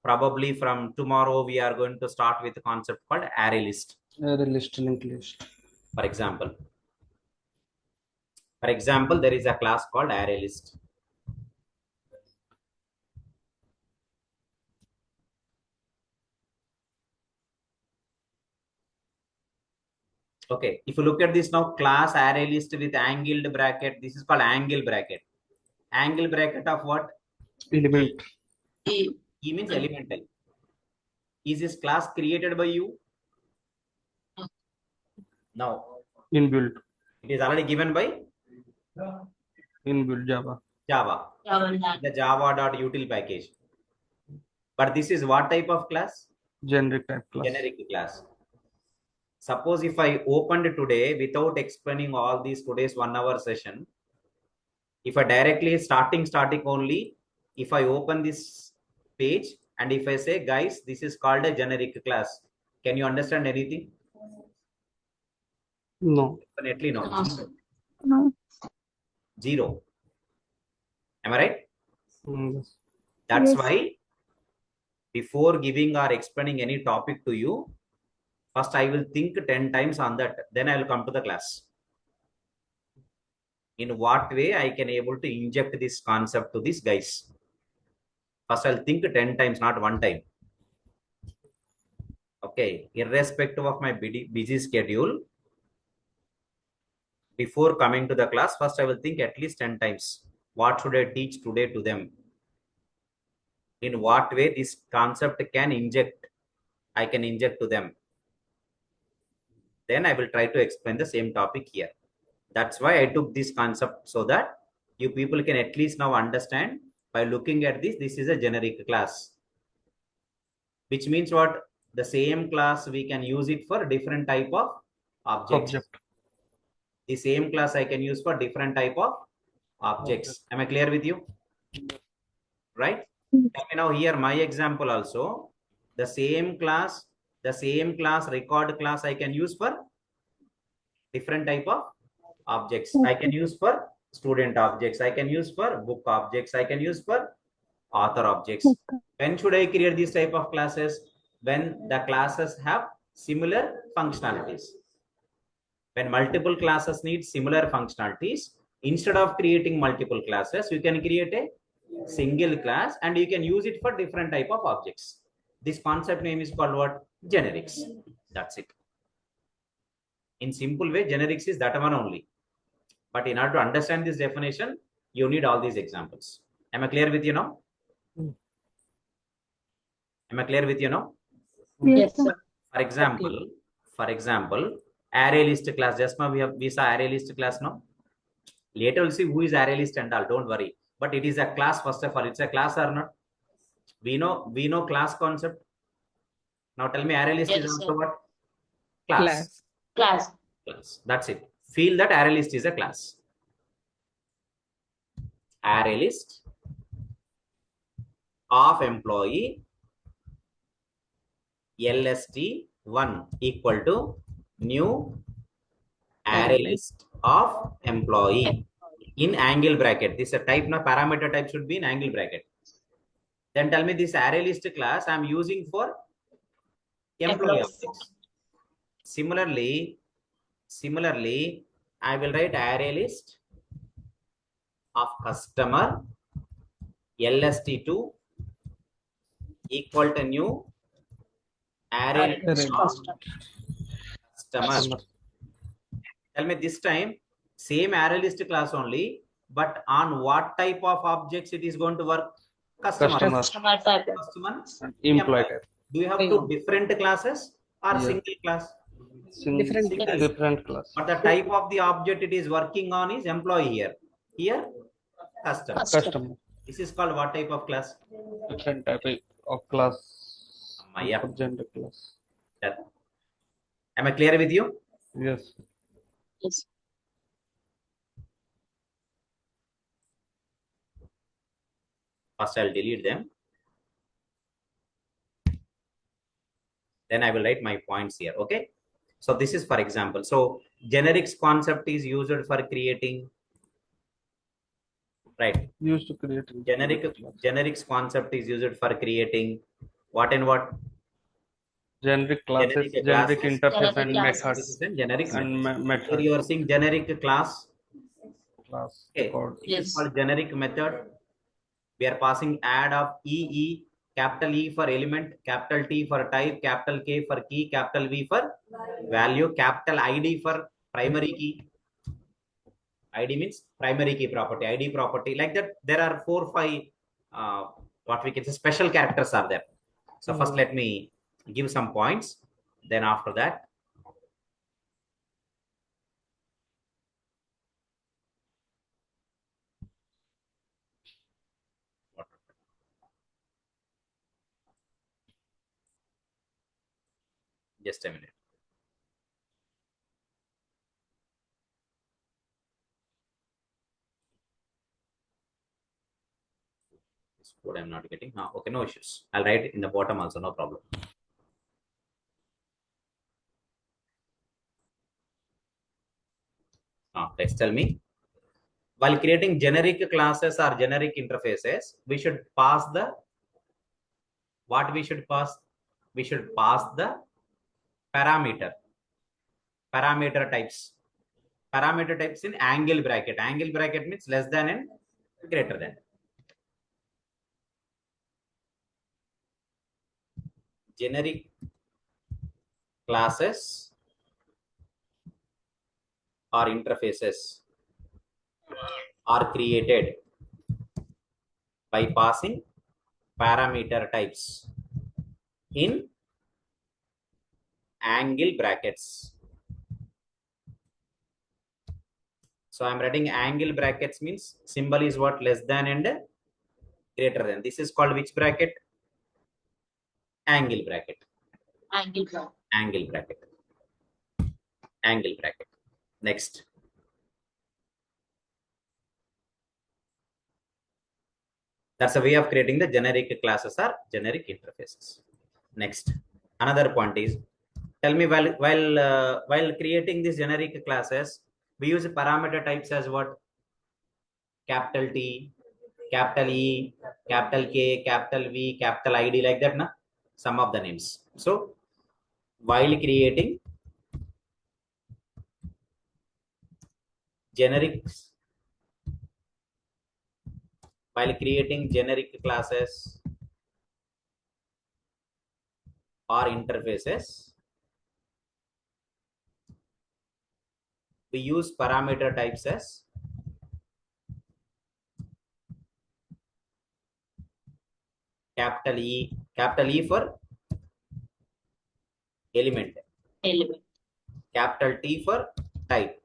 probably from tomorrow we are going to start with a concept called array list. Array list, linked list. For example, there is a class called array list. Okay, if you look at this now, class array list with angled bracket, this is called angle bracket. Angle bracket of what? Element. E means elemental. Is this class created by you? No. Inbuilt. It is already given by Inbuilt Java. Java. The java.util package. But this is what type of class? Generic type class. Generic class. Suppose if I opened today without explaining all these today's 1 hour session, if I directly starting static only, if I open this page and if I say, guys, this is called a generic class, can you understand anything? No. Definitely no. No. Zero. Am I right? Yes. That's Yes. why before giving or explaining any topic to you, first I will think 10 times on that. Then I will come to the class. In what way I can able to inject this concept to these guys? First I'll think 10 times, not one time. Okay, irrespective of my busy schedule, before coming to the class, first I will think at least 10 times. What should I teach today to them? In what way this concept can inject, I can inject to them. Then I will try to explain the same topic here. That's why I took this concept, so that you people can at least now understand by looking at this, this is a generic class. Which means what? The same class, we can use it for different type of objects. Object. The same class I can use for different type of objects. Am I clear with you? Right? Now here my example also, the same class record class I can use for different type of objects. I can use for student objects, I can use for book objects, I can use for author objects. When should I create these type of classes? When the classes have similar functionalities. When multiple classes need similar functionalities, instead of creating multiple classes, you can create a single class and you can use it for different type of objects. This concept name is called what? Generics. That's it. In simple way, generics is that one only. But in order to understand this definition, you need all these examples. Am I clear with you now? Am I clear with you now? Yes, sir. For example, array list class. Just now we saw array list class now. Later we'll see who is array list and all. Don't worry. But it is a class first of all. It's a class or not? We know class concept. Now tell me, array list is also what? Class. Class. That's it. Feel that array list is a class. Array list of employee LST1 equal to new array list of employee in angle bracket. This is a type, now parameter type should be in angle bracket. Then tell me, this array list class I'm using for employee objects. Similarly, I will write array list of customer LST2 equal to new array list of customer. Tell me, this time same array list class only, but on what type of objects it is going to work? Customer. Employee type. Do you have two different classes or single class? Different class. But the type of the object it is working on is employee here. Here, customer. Customer. This is called what type of class? Different type of class. Yeah. Gender class. Am I clear with you? Yes. Yes. First, I'll delete them. Then I will write my points here. Okay. So this is for example. So generics concept is used for creating, right? Used to create Generics concept is used for creating what and what? generic classes, Generic generic classes. interface and This methods is a generic and method. Here method you are seeing generic class. class Okay. code. This is called generic method. We are passing add of EE, capital E for element, capital T for type, capital K for key, capital V for value, capital ID for primary key. ID means primary key property, ID property. Like that, there are 4 or 5 what we can say special characters are there. So first let me give some points. Then after that, just a minute. This code I'm not getting. Okay, no issues. I'll write it in the bottom also, no problem. Let's tell me. While creating generic classes or generic interfaces, we should pass the, what we should pass? We should pass the parameter types. Parameter types in angle bracket. Angle bracket means less than and greater than. Generic classes or interfaces are created by passing parameter types in angle brackets. So I'm writing angle brackets means symbol is what? Less than and greater than. This is called which bracket? Angle bracket. Angle bracket. Angle bracket. Next. That's a way of creating the generic classes or generic interfaces. Next, another point is, tell me, while creating these generic classes, we use parameter types as what? Capital T, capital E, capital K, capital V, capital ID, like that, na? Some of the names. So while creating generic classes or interfaces, we use parameter types as capital E for element, capital T for type,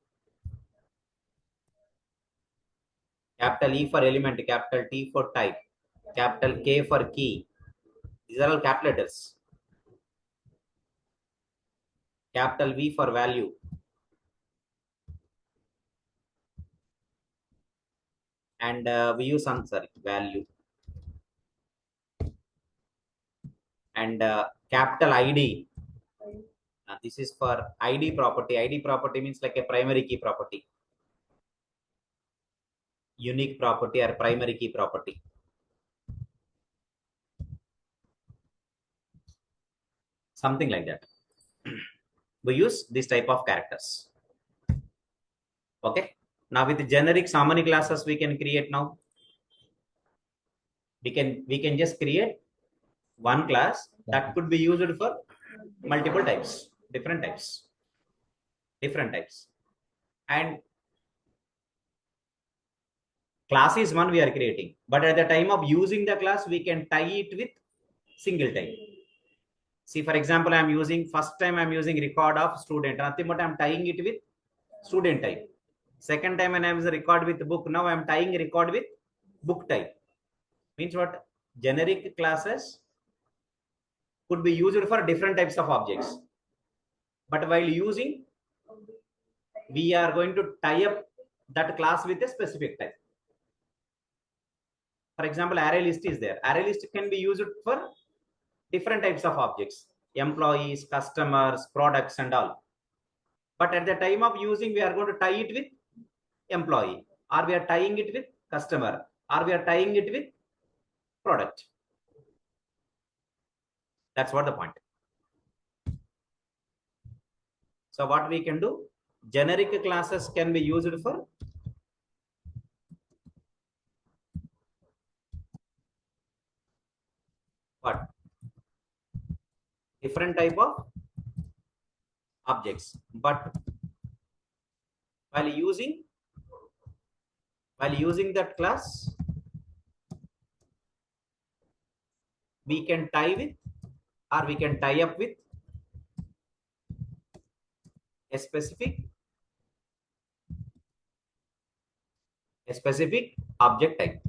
capital E for element, capital T for type, capital K for key. These are all capital letters. Capital V for value. And we use value. And capital ID. This is for ID property. ID property means like a primary key property. Unique property or primary key property. Something like that. We use this type of characters. Okay. Now with the generic, how many classes we can create now? We can just create one class that could be used for multiple types, different types. And class is one we are creating, but at the time of using the class, we can tie it with single type. See, for example, first time I'm using record of student. Nothing but I'm tying it with student type. Second time when I'm using record with book, now I'm tying record with book type. Means what? Generic classes could be used for different types of objects. But while using, we are going to tie up that class with a specific type. For example, array list is there. Array list can be used for different types of objects. employees, customers, products, and all. But at the time of using, we are going to tie it with employee, or we are tying it with customer, or we are tying it with product. That's what the point. So what we can do, generic classes can be used for what? Different type of objects. But while using that class, we can tie with, or we can tie up with a specific object type.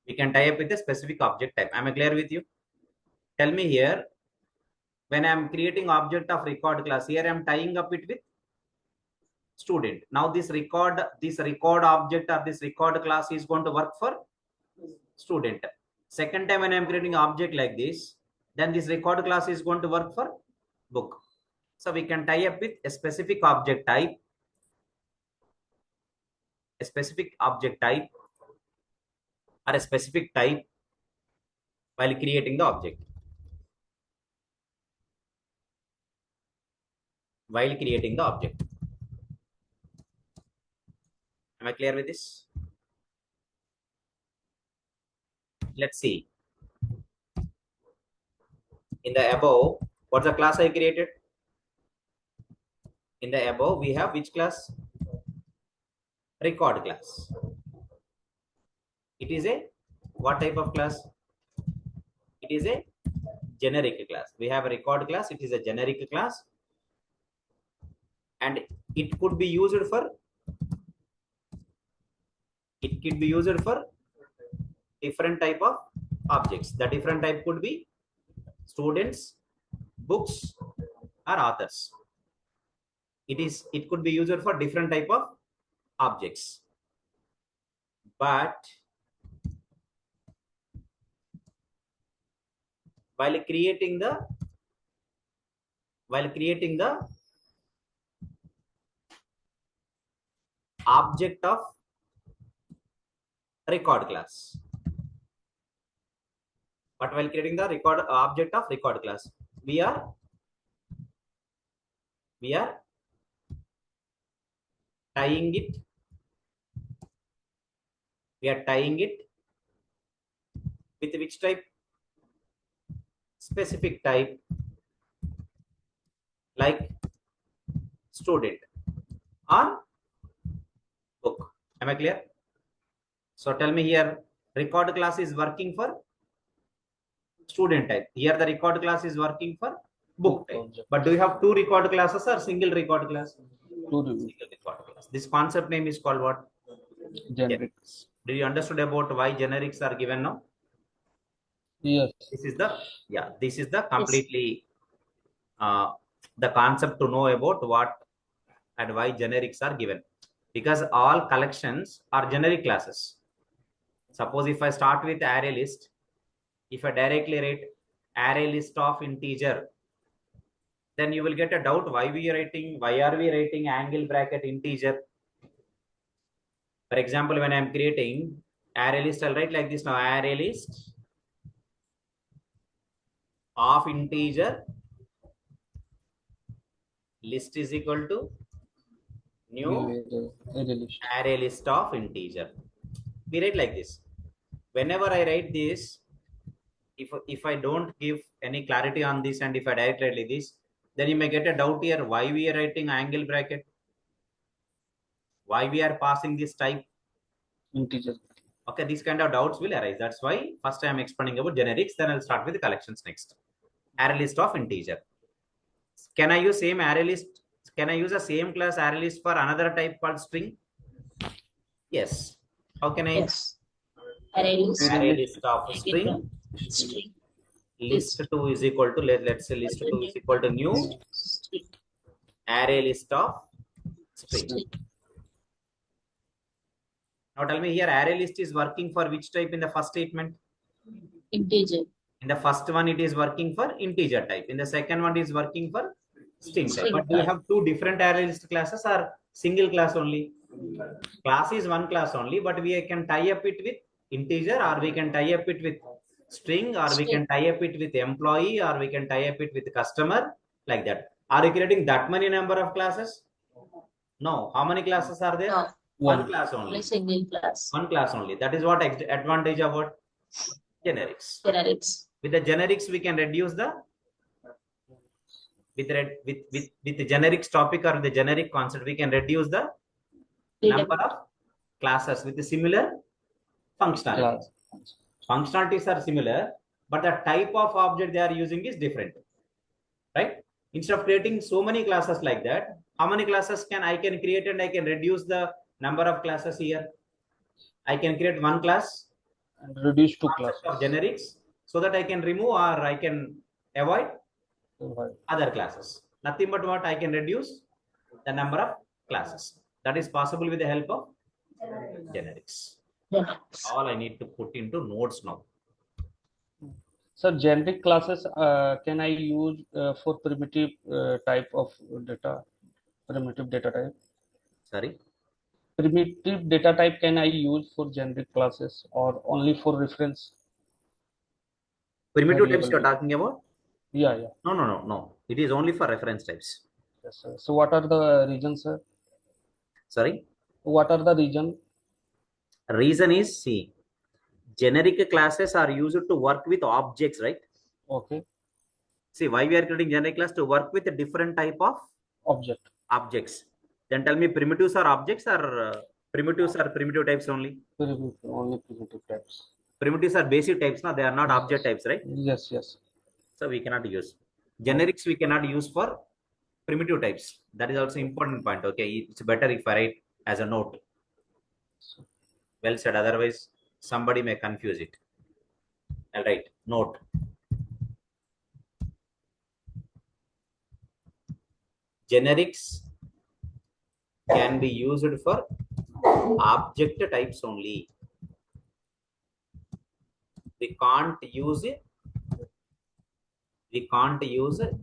We can tie up with a specific object type. Am I clear with you? Tell me here, when I am creating object of record class, here I am tying up it with student. Now this record object or this record class is going to work for student. Second time when I am creating object like this, then this record class is going to work for book. So we can tie up with a specific object type, or a specific type while creating the object. Am I clear with this? Let's see. In the above, what's the class I created? In the above, we have which class? Record class. It is a what type of class? It is a generic class. We have a record class. It is a generic class, and it could be used for different type of objects. The different type could be students, books, or authors. It could be used for different type of objects. But while creating the object of record class, object of record class, we are tying it with which type? Specific type, like student or book. Am I clear? So tell me here, record class is working for student type. Here the record class is working for book type. But do you have two record classes or single record class? Single record class. This concept name is called what? Generics. Did you understood about why generics are given now? Yes. This is the completely the concept to know about what and why generics are given, because all collections are generic classes. Suppose if I start with array list, if I directly write array list of integer, then you will get a doubt why are we writing angle bracket integer. For example, when I am creating array list, I'll write like this now: array list of integer, list is equal to new array list of integer. We write like this. Whenever I write this, if I don't give any clarity on this, and if I directly write like this, then you may get a doubt here why we are writing angle bracket, why we are passing this type Integer. Okay, these kind of doubts will arise. That's why first I am explaining about generics, then I'll start with the collections next. Array list of integer. Can I use same array list? Can I use the same class array list for another type called string? Yes. How can I? Yes. Array list of string. List 2 is equal to, let's say list 2 is equal to new array list of string. Now tell me here, array list is working for which type in the first statement? Integer. In the first one, it is working for integer type. In the second one, it is working for string type. String But do you type. have two different array list classes or single class only? Class is one class only, but we can tie up it with integer, or we can tie up it with string, or we can tie up it with employee, or we can tie up it with customer, like that. Are you creating that many number of classes? No. How many classes are there? No. One class only. Only single class. One class only. That is what advantage of what? Generics. Generics. With the generics, we can reduce the with the generics topic or the generic concept, we can reduce the number of classes with the similar functionalities. Functionalities are similar, but the type of object they are using is different, right? Instead of creating so many classes like that, how many classes I can create, and I can reduce the number of classes here. I can create one class And reduce two classes. of generics, so that I can remove or I can avoid other classes. Nothing but what I can reduce the number of classes. That is possible with the help of generics. All I need to put into notes now. So generic classes can I use for primitive type of data, primitive data type? Sorry. Primitive data type can I use for generic classes or only for reference? Primitive types Variable. you're talking about? Yeah. No. It is only for reference types. Yes, sir. So what are the regions, sir? Sorry. What are the region? Reason is, see, generic classes are used to work with objects, right? Okay. See, why we are creating generic class? To work with a different type of Object. objects. Then tell me, primitives are objects, or primitives are primitive types only? Primitive, only primitive types. Primitives are basic types, now they are not object types, right? Yes. So we cannot use generics. We cannot use for primitive types. That is also important point. Okay, it's better if I write as a note. Well said. Otherwise, somebody may confuse it. I'll write note. Generics can be used for object types only. We can't use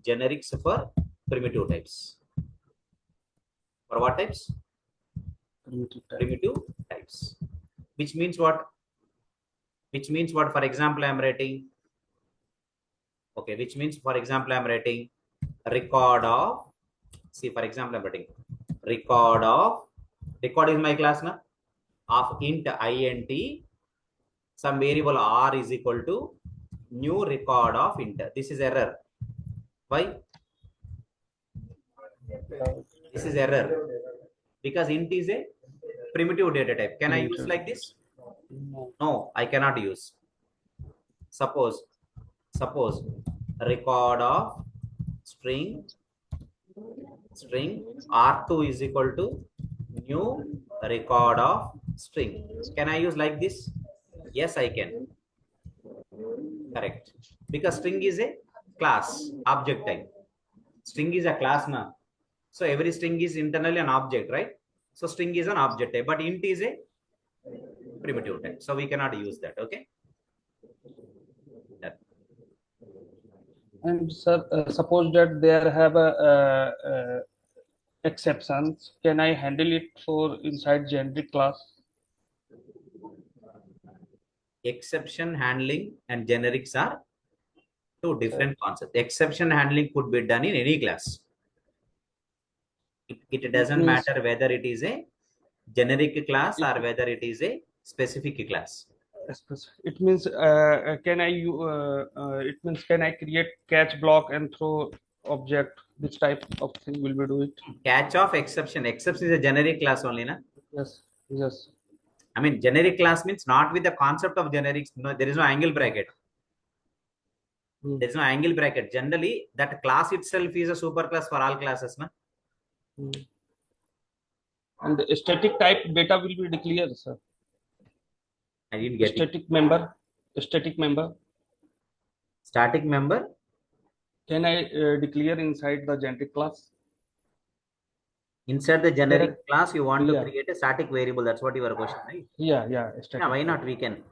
generics for primitive types. For what types? Primitive type. Primitive types. Which means what? For example, I'm writing. Okay, which means, for example, I'm writing record of. See, for example, I'm writing record of. Record is my class now. Of int int. Some variable r is equal to new record of int. This is error. Why? This is error because int is a primitive data type. Can I use like this? No, I cannot use. Suppose record of string r2 is equal to new record of string. Can I use like this? Yes, I can. Correct. Because string is a class, object type. String is a class now. So every string is internally an object, right? So string is an object type, but int is a primitive type. So we cannot use that. Okay. That. And sir, suppose that there have exceptions. Can I handle it for inside generic class? Exception handling and generics are two different concepts. Exception handling could be done in any class. It doesn't matter whether it is a generic class or whether it is a specific class. It means can I create catch block and throw object? This type of thing will we do it? Catch of exception. Exception is a generic class only, na? Yes. I mean, generic class means not with the concept of generics. No, there is no angle bracket. There is no angle bracket. Generally, that class itself is a superclass for all classes, na? And the static type data will be declared, sir. I didn't get Static member. Static member. Static member. Can I declare inside the generic class? Inside the generic class, you want to create a static variable. That's what your question, right? Yeah. Static. Yeah, why not? We can.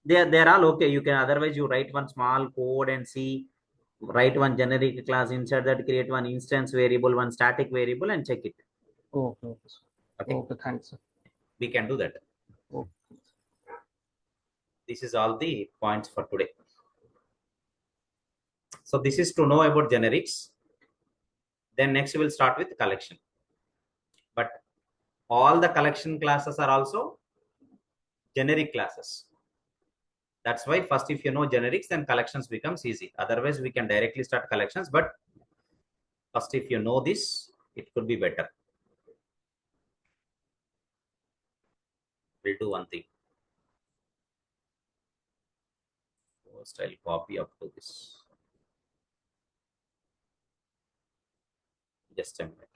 they're all okay. You can, otherwise you write one small code and see, write one generic class, inside that create one instance variable, one static variable, and check it. Okay, okay, sir. Okay, Okay, thanks, sir. we can do that. Okay. This is all the points for today. So this is to know about generics. Then next we'll start with collection. But all the collection classes are also generic classes. That's why first, if you know generics, then collections becomes easy. Otherwise, we can directly start collections. But first, if you know this, it could be better. We'll do one thing. First, I'll copy up to this. Just a minute.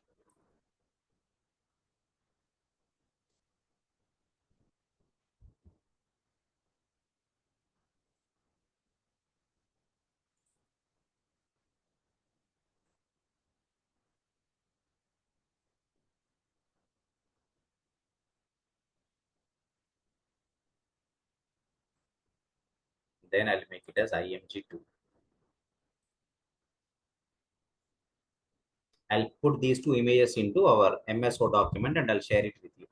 Then I'll make it as IMG2. I'll put these two images into our MSO document and I'll share it with you.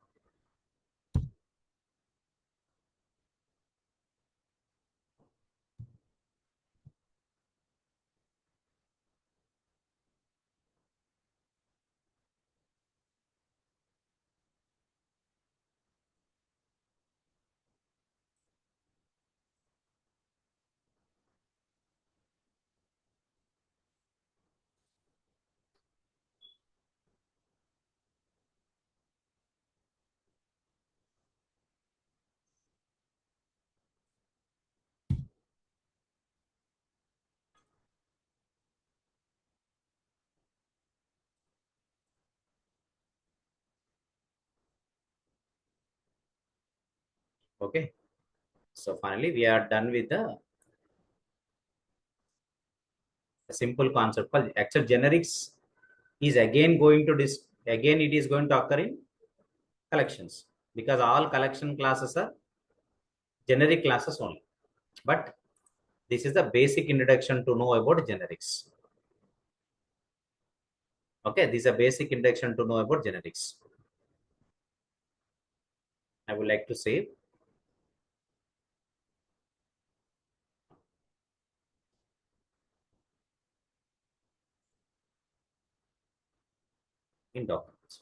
Okay. So finally, we are done with the simple concept called actual generics is again going to again it is going to occur in collections, because all collection classes are generic classes only. But this is the basic introduction to know about generics. Okay, this is a basic introduction to know about generics. I would like to save. In documents.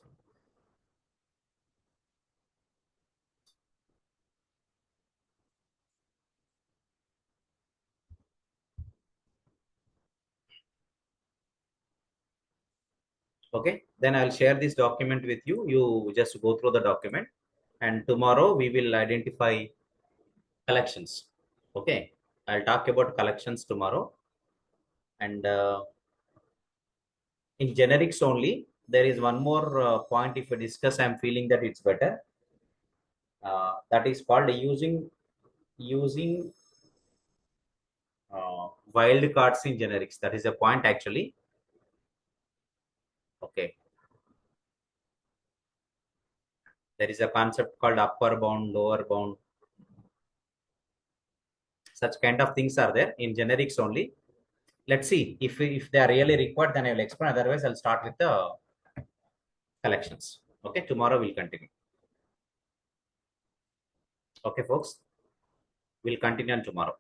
Okay, then I'll share this document with you. You just go through the document, and tomorrow we will identify collections. Okay, I'll talk about collections tomorrow. And in generics only, there is one more point. If we discuss, I'm feeling that it's better. That is called using wild cards in generics. That is a point actually. Okay. There is a concept called upper bound, lower bound. Such kind of things are there in generics only. Let's see if they are really required, then I will explain. Otherwise, I'll start with the collections. Okay, tomorrow we'll continue. Okay, folks, we'll continue on tomorrow.